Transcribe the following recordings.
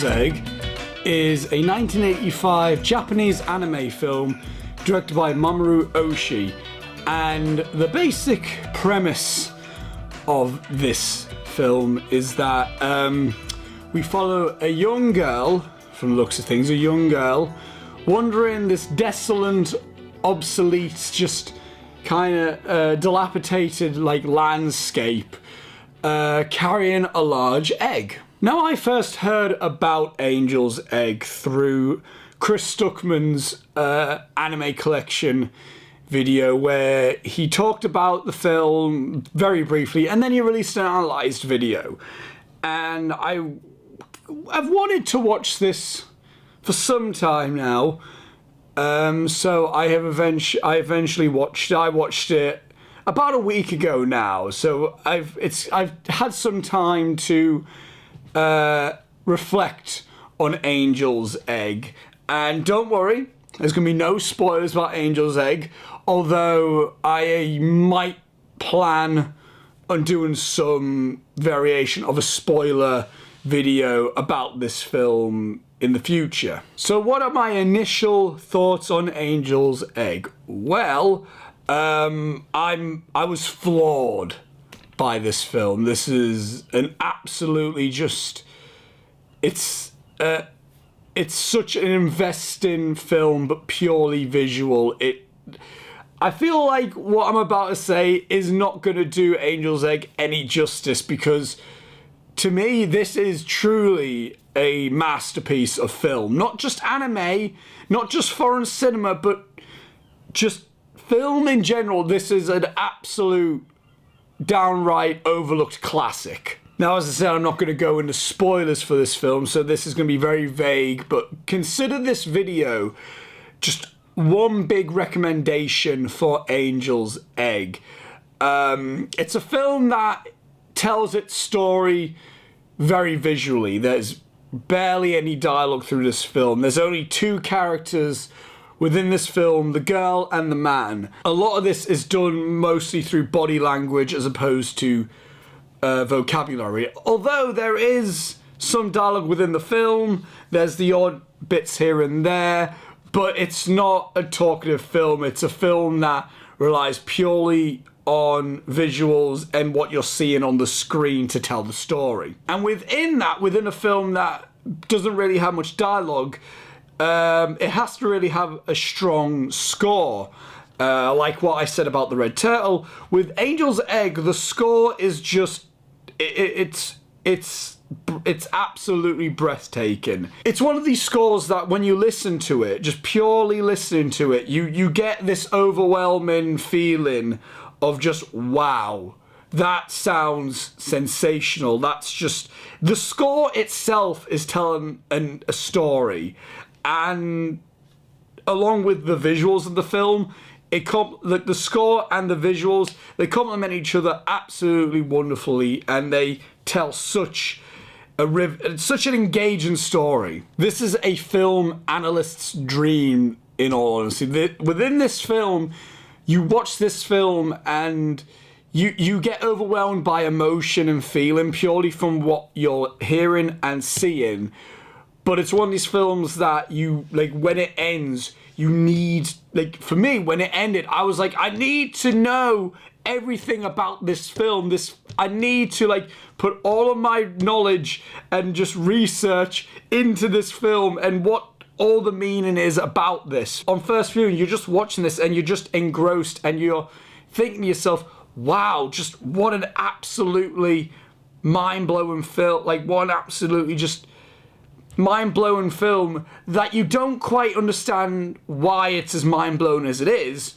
Egg is a 1985 Japanese anime film directed by Mamoru Oshii, and the basic premise of this film is that we follow a young girl, from the looks of things, a young girl wandering this desolate, obsolete, just kind of dilapidated landscape, carrying a large egg. Now, I first heard about Angel's Egg through Chris Stuckman's anime collection video, where he talked about the film very briefly, and then he released an analysed video. And I've wanted to watch this for some time now, so I eventually watched it. I watched it about a week ago now, so I've had some time to reflect on Angel's Egg. And don't worry, there's going to be no spoilers about Angel's Egg, although I might plan on doing some variation of a spoiler video about this film in the future. So what are my initial thoughts on Angel's Egg? Well, I was floored by this film. This is an absolutely just... It's such an investing film, but purely visual. I feel like what I'm about to say is not going to do Angel's Egg any justice, because to me, this is truly a masterpiece of film. Not just anime, not just foreign cinema, but just film in general. This is an absolute downright overlooked classic. Now, as I said, I'm not going to go into spoilers for this film, so this is going to be very vague, but consider this video just one big recommendation for Angel's Egg. It's a film that tells its story very visually. There's barely any dialogue through this film. There's only two characters within this film, the girl and the man. A lot of this is done mostly through body language as opposed to vocabulary. Although there is some dialogue within the film, there's the odd bits here and there, but it's not a talkative film. It's a film that relies purely on visuals and what you're seeing on the screen to tell the story. And within a film that doesn't really have much dialogue, it has to really have a strong score. Like what I said about The Red Turtle, with Angel's Egg, the score is just... It's absolutely breathtaking. It's one of these scores that when you listen to it, just purely listening to it, you get this overwhelming feeling of just, wow, that sounds sensational. That's just... The score itself is telling a story. And along with the visuals of the film, the score and the visuals, they complement each other absolutely wonderfully, and they tell such an engaging story. This is a film analyst's dream, in all honesty. Within this film, you watch this film and you get overwhelmed by emotion and feeling purely from what you're hearing and seeing. But it's one of these films that you, when it ends, you need, for me, when it ended, I was like, I need to know everything about this film. I need to, put all of my knowledge and just research into this film and what all the meaning is about this. On first viewing, you're just watching this and you're just engrossed and you're thinking to yourself, wow, just what an absolutely mind-blowing film. What an absolutely just... mind-blowing film that you don't quite understand why it's as mind-blowing as it is,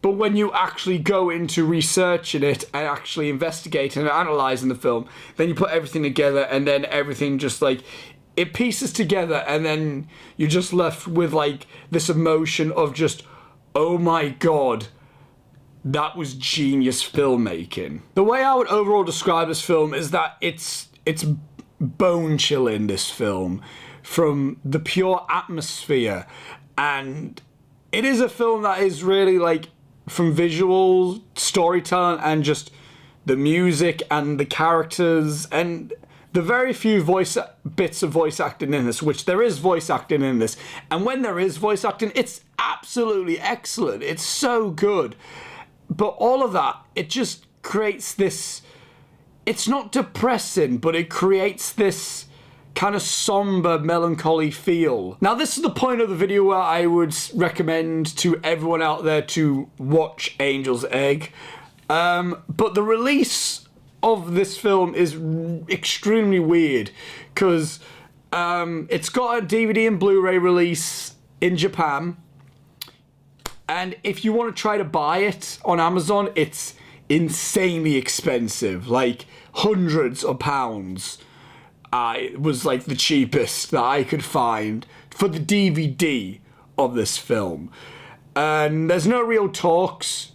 but when you actually go into researching it and actually investigating and analysing the film, then you put everything together and then everything just it pieces together, and then you're just left with this emotion of just, oh my god, that was genius filmmaking. The way I would overall describe this film is that it's bone-chilling, this film, from the pure atmosphere. And it is a film that is really from visual storytelling and just the music and the characters and the very few bits of voice acting in this, which there is voice acting in this, and when there is voice acting, it's absolutely excellent. It's so good. But all of that, it just creates this, it's not depressing, but it creates this kind of somber, melancholy feel. Now, this is the point of the video where I would recommend to everyone out there to watch Angel's Egg. But the release of this film is extremely weird because it's got a DVD and Blu-ray release in Japan. And if you want to try to buy it on Amazon, it's insanely expensive, like hundreds of pounds. It was like the cheapest that I could find for the DVD of this film. And there's no real talks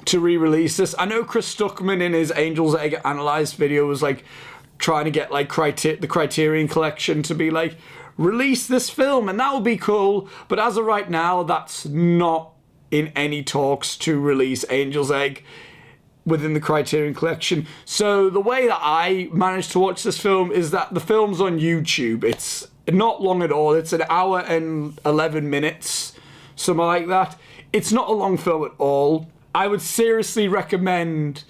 to re-release this. I know Chris Stuckman in his Angel's Egg Analyzed video was like trying to get like the Criterion Collection to be like, release this film, and that would be cool. But as of right now, that's not in any talks to release Angel's Egg within the Criterion Collection. So the way that I managed to watch this film is that the film's on YouTube. It's not long at all. It's an hour and 11 minutes, something like that. It's not a long film at all. I would seriously recommend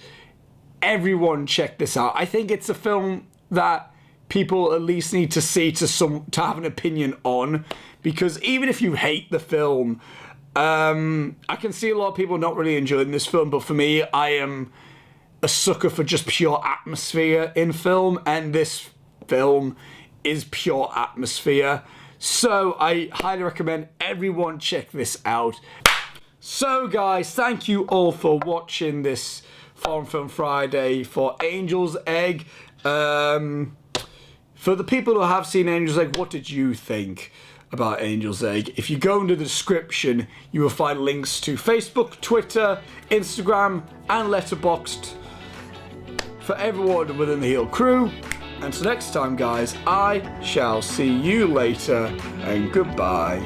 everyone check this out. I think it's a film that people at least need to see to have an opinion on, because even if you hate the film, I can see a lot of people not really enjoying this film, but for me, I am a sucker for just pure atmosphere in film, and this film is pure atmosphere. So I highly recommend everyone check this out. So guys, thank you all for watching this Foreign Film Friday for Angel's Egg. For the people who have seen Angel's Egg, what did you think about Angel's Egg? If you go into the description, you will find links to Facebook, Twitter, Instagram, and Letterboxd for everyone within the Heel crew. Until next time, guys, I shall see you later, and goodbye.